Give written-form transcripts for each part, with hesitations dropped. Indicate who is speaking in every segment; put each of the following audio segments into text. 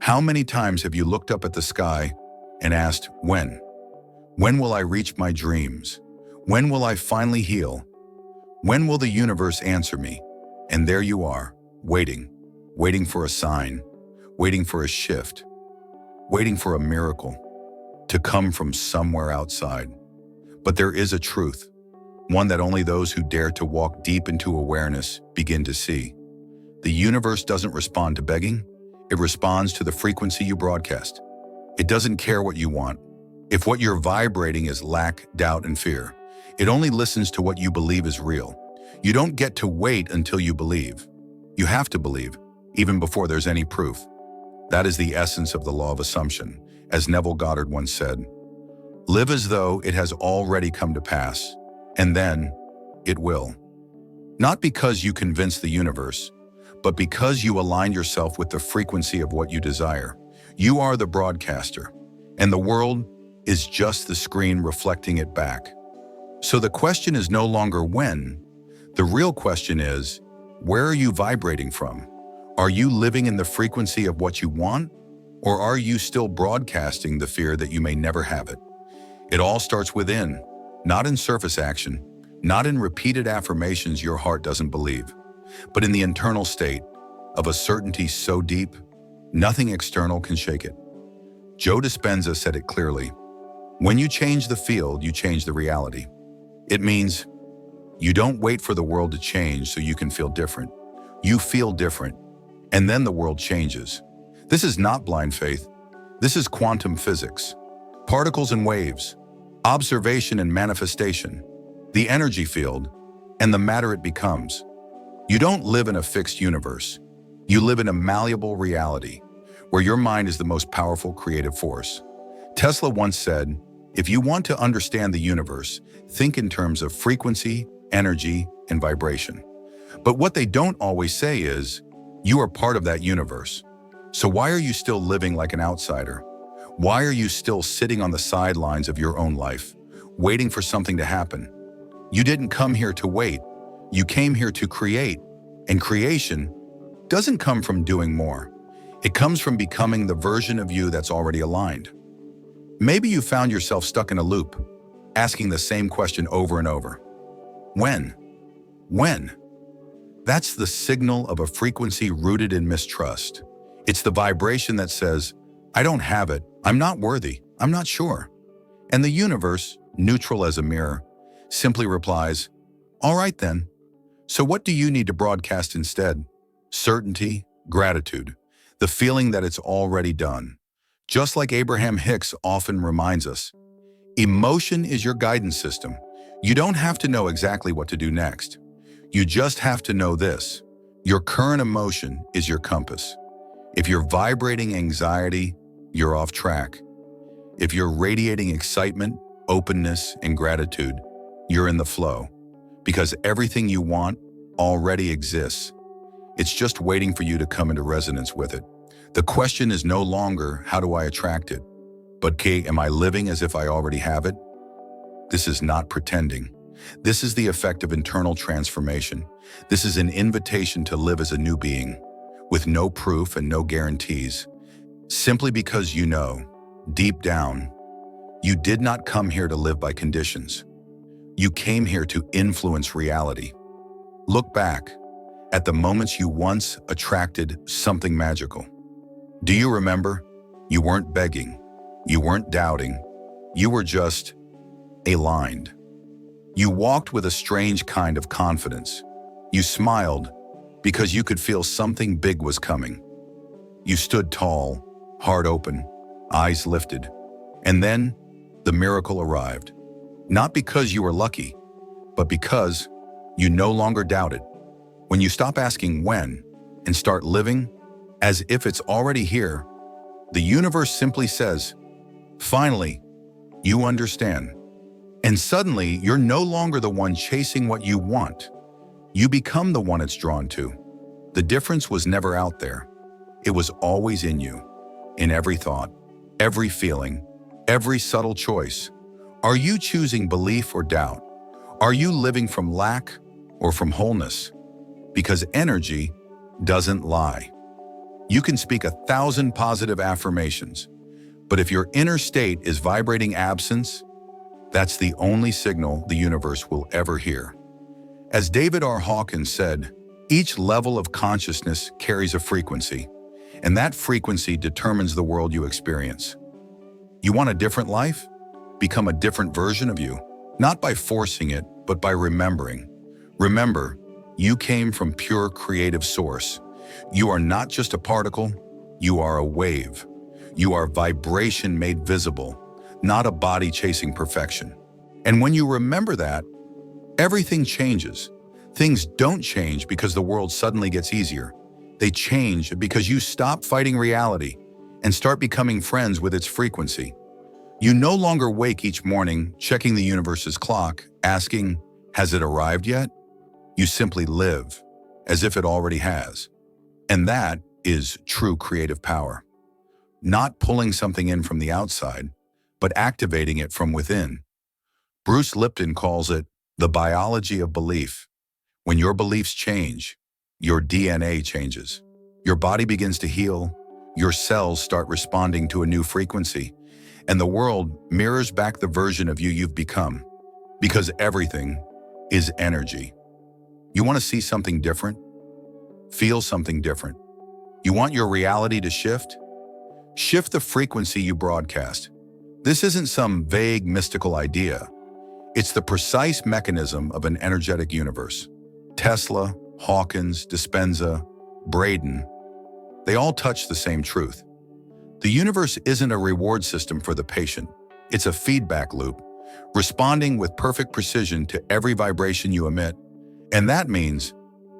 Speaker 1: How many times have you looked up at the sky and asked, when? When will I reach my dreams? When will I finally heal? When will the universe answer me? And there you are, waiting for a sign, waiting for a shift, waiting for a miracle to come from somewhere outside. But there is a truth, one that only those who dare to walk deep into awareness begin to see. The universe doesn't respond to begging, it responds to the frequency you broadcast. It doesn't care what you want. If what you're vibrating is lack, doubt, and fear, it only listens to what you believe is real. You don't get to wait until you believe. You have to believe, even before there's any proof. That is the essence of the law of assumption. As Neville Goddard once said, live as though it has already come to pass, and then it will. Not because you convince the universe, but because you align yourself with the frequency of what you desire. You are the broadcaster, and the world is just the screen reflecting it back. So the question is no longer when. The real question is, where are you vibrating from? Are you living in the frequency of what you want? Or are you still broadcasting the fear that you may never have it? It all starts within, not in surface action, not in repeated affirmations your heart doesn't believe, but in the internal state of a certainty so deep, nothing external can shake it. Joe Dispenza said it clearly. When you change the field, you change the reality. It means you don't wait for the world to change so you can feel different. You feel different, and then the world changes. This is not blind faith. This is quantum physics. Particles and waves, observation and manifestation, the energy field, and the matter it becomes. You don't live in a fixed universe. You live in a malleable reality, where your mind is the most powerful creative force. Tesla once said, if you want to understand the universe, think in terms of frequency, energy, and vibration. But what they don't always say is, you are part of that universe. So why are you still living like an outsider? Why are you still sitting on the sidelines of your own life, waiting for something to happen? You didn't come here to wait. You came here to create. And creation doesn't come from doing more. It comes from becoming the version of you that's already aligned. Maybe you found yourself stuck in a loop, asking the same question over and over. When? When? That's the signal of a frequency rooted in mistrust. It's the vibration that says, I don't have it, I'm not worthy, I'm not sure. And the universe, neutral as a mirror, simply replies, all right then. So what do you need to broadcast instead? Certainty, gratitude, the feeling that it's already done. Just like Abraham Hicks often reminds us, emotion is your guidance system. You don't have to know exactly what to do next. You just have to know this. Your current emotion is your compass. If you're vibrating anxiety, you're off track. If you're radiating excitement, openness, and gratitude, you're in the flow. Because everything you want already exists. It's just waiting for you to come into resonance with it. The question is no longer, how do I attract it? But, am I living as if I already have it? This is not pretending. This is the effect of internal transformation. This is an invitation to live as a new being, with no proof and no guarantees, simply because you know, deep down, you did not come here to live by conditions. You came here to influence reality. Look back at the moments you once attracted something magical. Do you remember? You weren't begging. You weren't doubting. You were just aligned. You walked with a strange kind of confidence. You smiled because you could feel something big was coming. You stood tall, heart open, eyes lifted. And then the miracle arrived. Not because you were lucky, but because you no longer doubted. When you stop asking when and start living as if it's already here, the universe simply says, finally, you understand. And suddenly, you're no longer the one chasing what you want. You become the one it's drawn to. The difference was never out there. It was always in you, in every thought, every feeling, every subtle choice. Are you choosing belief or doubt? Are you living from lack or from wholeness? Because energy doesn't lie. You can speak 1,000 positive affirmations, but if your inner state is vibrating absence, that's the only signal the universe will ever hear. As David R. Hawkins said, each level of consciousness carries a frequency, and that frequency determines the world you experience. You want a different life? Become a different version of you, not by forcing it, but by remembering. Remember, you came from pure creative source. You are not just a particle, you are a wave. You are vibration made visible, not a body chasing perfection. And when you remember that, everything changes. Things don't change because the world suddenly gets easier. They change because you stop fighting reality and start becoming friends with its frequency. You no longer wake each morning checking the universe's clock, asking, has it arrived yet? You simply live as if it already has. And that is true creative power. Not pulling something in from the outside, but activating it from within. Bruce Lipton calls it the biology of belief. When your beliefs change, your DNA changes. Your body begins to heal, your cells start responding to a new frequency, and the world mirrors back the version of you you've become. Because everything is energy. You want to see something different? Feel something different. You want your reality to shift? Shift the frequency you broadcast. This isn't some vague mystical idea. It's the precise mechanism of an energetic universe. Tesla, Hawkins, Dispenza, Braden, they all touch the same truth. The universe isn't a reward system for the patient. It's a feedback loop, responding with perfect precision to every vibration you emit. And that means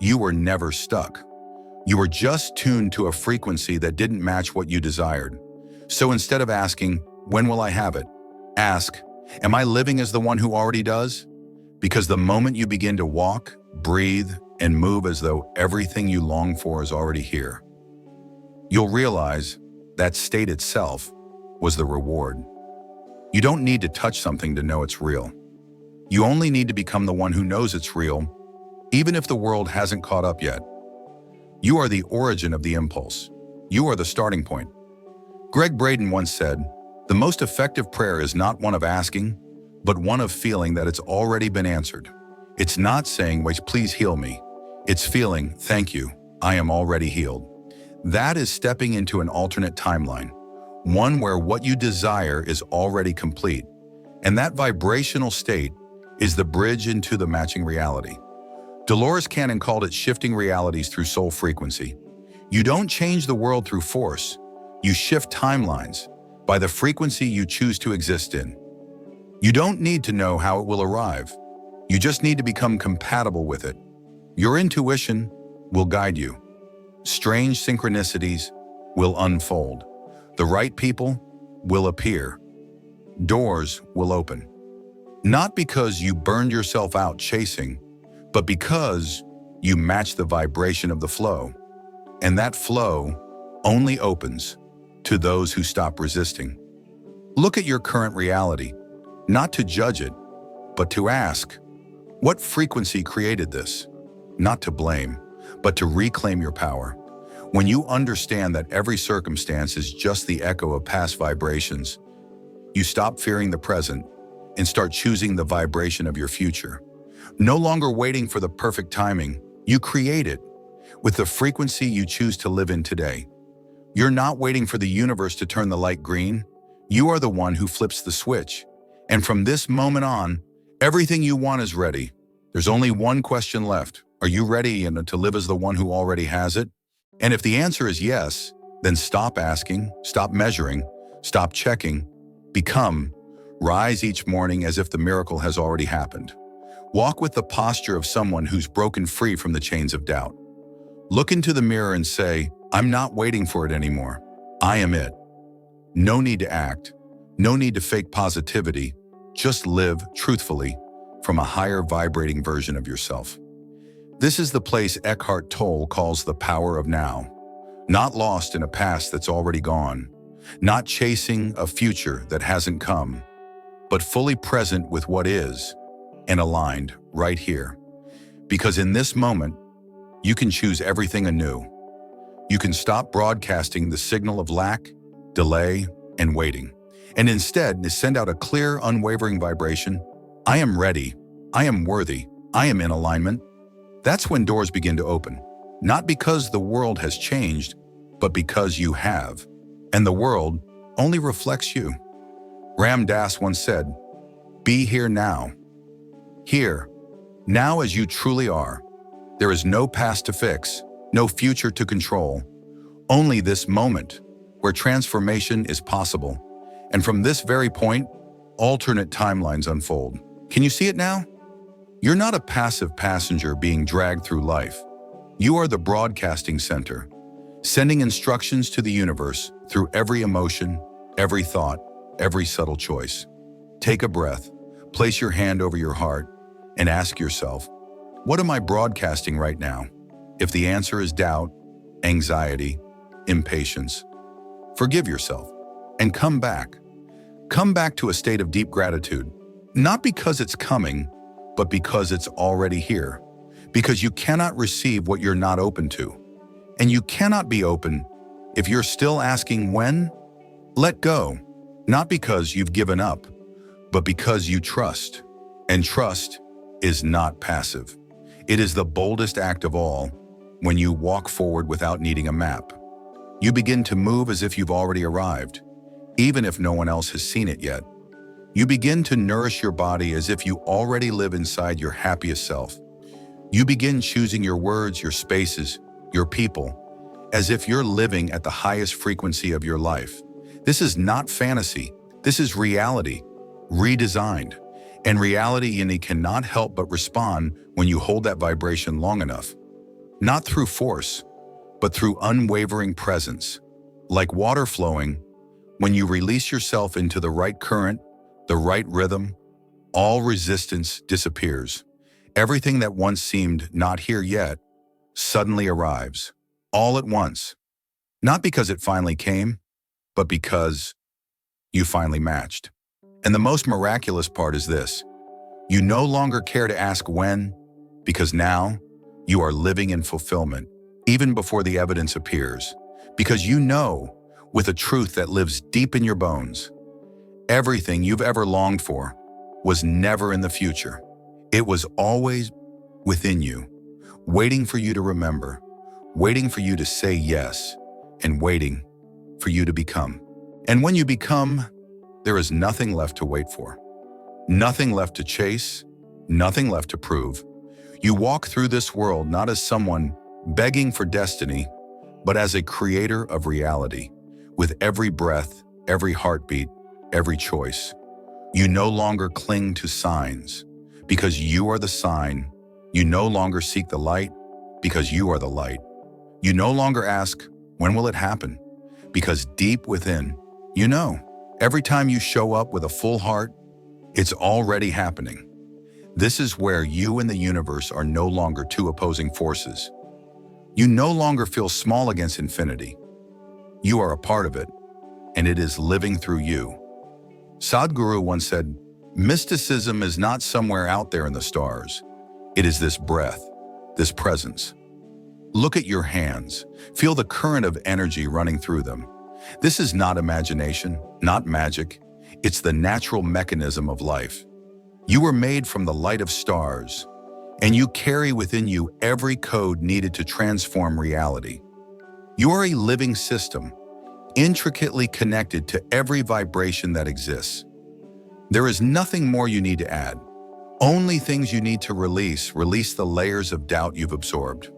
Speaker 1: you were never stuck. You were just tuned to a frequency that didn't match what you desired. So instead of asking, when will I have it? Ask, am I living as the one who already does? Because the moment you begin to walk, breathe, and move as though everything you long for is already here, you'll realize that state itself was the reward. You don't need to touch something to know it's real. You only need to become the one who knows it's real, even if the world hasn't caught up yet. You are the origin of the impulse. You are the starting point. Greg Braden once said, the most effective prayer is not one of asking, but one of feeling that it's already been answered. It's not saying, wait, please heal me. It's feeling, thank you, I am already healed. That is stepping into an alternate timeline, one where what you desire is already complete. And that vibrational state is the bridge into the matching reality. Dolores Cannon called it shifting realities through soul frequency. You don't change the world through force. You shift timelines by the frequency you choose to exist in. You don't need to know how it will arrive. You just need to become compatible with it. Your intuition will guide you. Strange synchronicities will unfold. The right people will appear. Doors will open. Not because you burned yourself out chasing, but because you match the vibration of the flow. And that flow only opens to those who stop resisting. Look at your current reality, not to judge it, but to ask, what frequency created this? Not to blame, but to reclaim your power. When you understand that every circumstance is just the echo of past vibrations, you stop fearing the present and start choosing the vibration of your future. No longer waiting for the perfect timing, you create it with the frequency you choose to live in today. You're not waiting for the universe to turn the light green. You are the one who flips the switch. And from this moment on, everything you want is ready. There's only one question left. Are you ready to live as the one who already has it? And if the answer is yes, then stop asking, stop measuring, stop checking, become, rise each morning as if the miracle has already happened. Walk with the posture of someone who's broken free from the chains of doubt. Look into the mirror and say, I'm not waiting for it anymore. I am it. No need to act. No need to fake positivity. Just live truthfully from a higher vibrating version of yourself. This is the place Eckhart Tolle calls the power of now. Not lost in a past that's already gone. Not chasing a future that hasn't come, but fully present with what is and aligned right here. Because in this moment, you can choose everything anew. You can stop broadcasting the signal of lack, delay, and waiting, and instead send out a clear, unwavering vibration. I am ready. I am worthy. I am in alignment. That's when doors begin to open, not because the world has changed, but because you have. And the world only reflects you. Ram Dass once said, "Be here now." Here, now as you truly are. There is no past to fix, no future to control, only this moment where transformation is possible. And from this very point, alternate timelines unfold. Can you see it now? You're not a passive passenger being dragged through life. You are the broadcasting center, sending instructions to the universe through every emotion, every thought, every subtle choice. Take a breath, place your hand over your heart, and ask yourself, what am I broadcasting right now? If the answer is doubt, anxiety, impatience, forgive yourself and come back. Come back to a state of deep gratitude, not because it's coming, but because it's already here. Because you cannot receive what you're not open to. And you cannot be open if you're still asking when. Let go, not because you've given up, but because you trust. And trust is not passive. It is the boldest act of all when you walk forward without needing a map. You begin to move as if you've already arrived, even if no one else has seen it yet. You begin to nourish your body as if you already live inside your happiest self. You begin choosing your words, your spaces, your people, as if you're living at the highest frequency of your life. This is not fantasy. This is reality, redesigned. And reality cannot help but respond when you hold that vibration long enough. Not through force, but through unwavering presence. Like water flowing, when you release yourself into the right current, the right rhythm, all resistance disappears. Everything that once seemed not here yet suddenly arrives, all at once. Not because it finally came, but because you finally matched. And the most miraculous part is this: you no longer care to ask when, because now you are living in fulfillment, even before the evidence appears. Because you know, with a truth that lives deep in your bones, everything you've ever longed for was never in the future. It was always within you, waiting for you to remember, waiting for you to say yes, and waiting for you to become. And when you become, there is nothing left to wait for, nothing left to chase, nothing left to prove. You walk through this world not as someone begging for destiny, but as a creator of reality. With every breath, every heartbeat, every choice, you no longer cling to signs, because you are the sign. You no longer seek the light, because you are the light. You no longer ask, when will it happen? Because deep within, you know. Every time you show up with a full heart, it's already happening. This is where you and the universe are no longer two opposing forces. You no longer feel small against infinity. You are a part of it, and it is living through you. Sadhguru once said, mysticism is not somewhere out there in the stars. It is this breath, this presence. Look at your hands. Feel the current of energy running through them. This is not imagination, not magic. It's the natural mechanism of life. You were made from the light of stars, and you carry within you every code needed to transform reality. You are a living system, intricately connected to every vibration that exists. There is nothing more you need to add. Only things you need to release. Release the layers of doubt you've absorbed.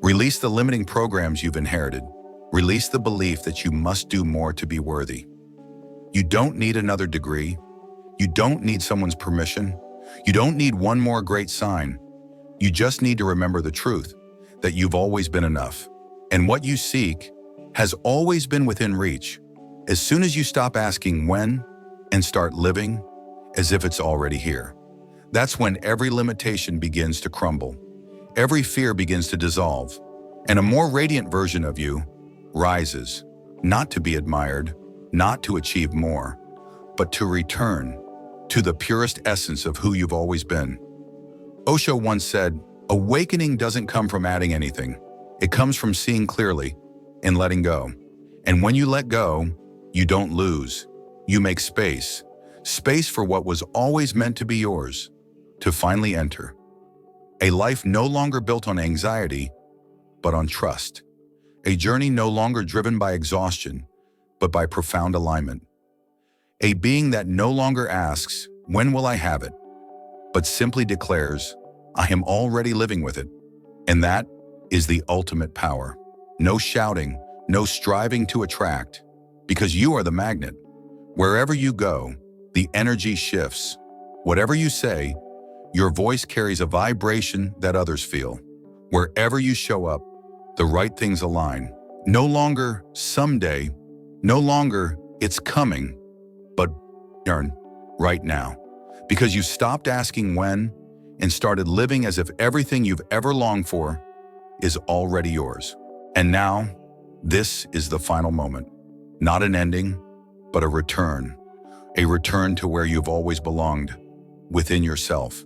Speaker 1: Release the limiting programs you've inherited. Release the belief that you must do more to be worthy. You don't need another degree. You don't need someone's permission. You don't need one more great sign. You just need to remember the truth, that you've always been enough. And what you seek has always been within reach. As soon as you stop asking when and start living as if it's already here, that's when every limitation begins to crumble. Every fear begins to dissolve, and a more radiant version of you rises, not to be admired, not to achieve more, but to return to the purest essence of who you've always been. Osho once said, awakening doesn't come from adding anything. It comes from seeing clearly, in letting go. And when you let go, you don't lose. You make space. Space for what was always meant to be yours, to finally enter. A life no longer built on anxiety, but on trust. A journey no longer driven by exhaustion, but by profound alignment. A being that no longer asks, "When will I have it?" but simply declares, "I am already living with it." And that is the ultimate power. No shouting, no striving to attract, because you are the magnet. Wherever you go, the energy shifts. Whatever you say, your voice carries a vibration that others feel. Wherever you show up, the right things align. No longer someday, no longer it's coming, but right now. Because you stopped asking when and started living as if everything you've ever longed for is already yours. And now, this is the final moment. Not an ending, but a return. A return to where you've always belonged, within yourself,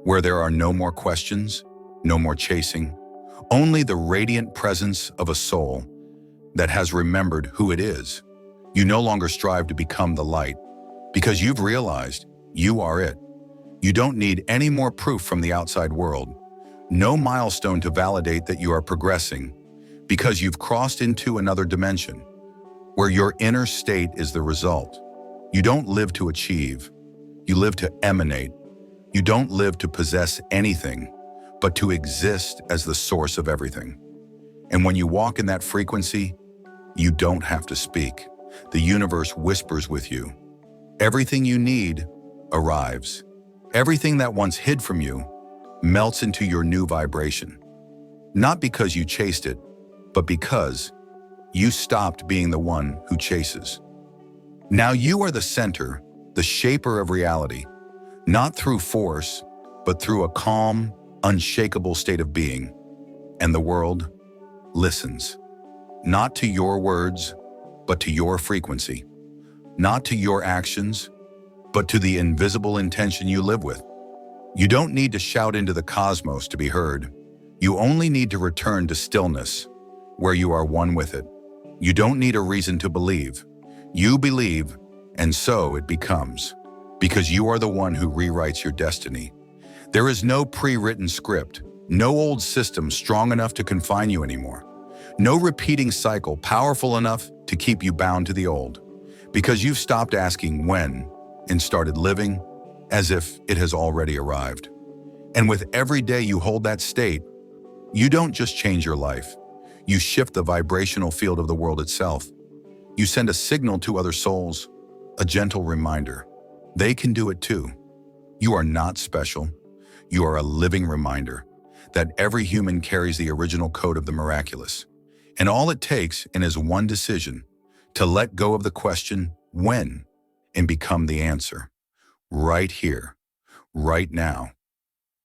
Speaker 1: where there are no more questions, no more chasing, only the radiant presence of a soul that has remembered who it is. You no longer strive to become the light, because you've realized you are it. You don't need any more proof from the outside world, no milestone to validate that you are progressing, because you've crossed into another dimension, where your inner state is the result. You don't live to achieve, you live to emanate. You don't live to possess anything, but to exist as the source of everything. And when you walk in that frequency, you don't have to speak. The universe whispers with you. Everything you need arrives. Everything that once hid from you melts into your new vibration. Not because you chased it, but because you stopped being the one who chases. Now you are the center, the shaper of reality, not through force, but through a calm, unshakable state of being. And the world listens, not to your words, but to your frequency, not to your actions, but to the invisible intention you live with. You don't need to shout into the cosmos to be heard. You only need to return to stillness, where you are one with it. You don't need a reason to believe. You believe, and so it becomes, because you are the one who rewrites your destiny. There is no pre-written script, no old system strong enough to confine you anymore, no repeating cycle powerful enough to keep you bound to the old, because you've stopped asking when and started living as if it has already arrived. And with every day you hold that state, you don't just change your life, you shift the vibrational field of the world itself. You send a signal to other souls, a gentle reminder. They can do it too. You are not special. You are a living reminder that every human carries the original code of the miraculous. And all it takes is one decision, to let go of the question, when, and become the answer. Right here, right now.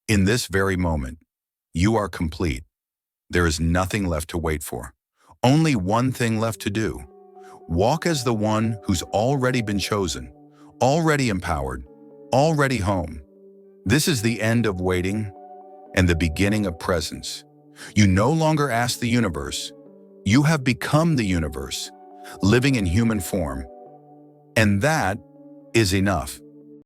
Speaker 1: In this very moment, you are complete. There is nothing left to wait for. Only one thing left to do. Walk as the one who's already been chosen, already empowered, already home. This is the end of waiting and the beginning of presence. You no longer ask the universe. You have become the universe, living in human form. And that is enough.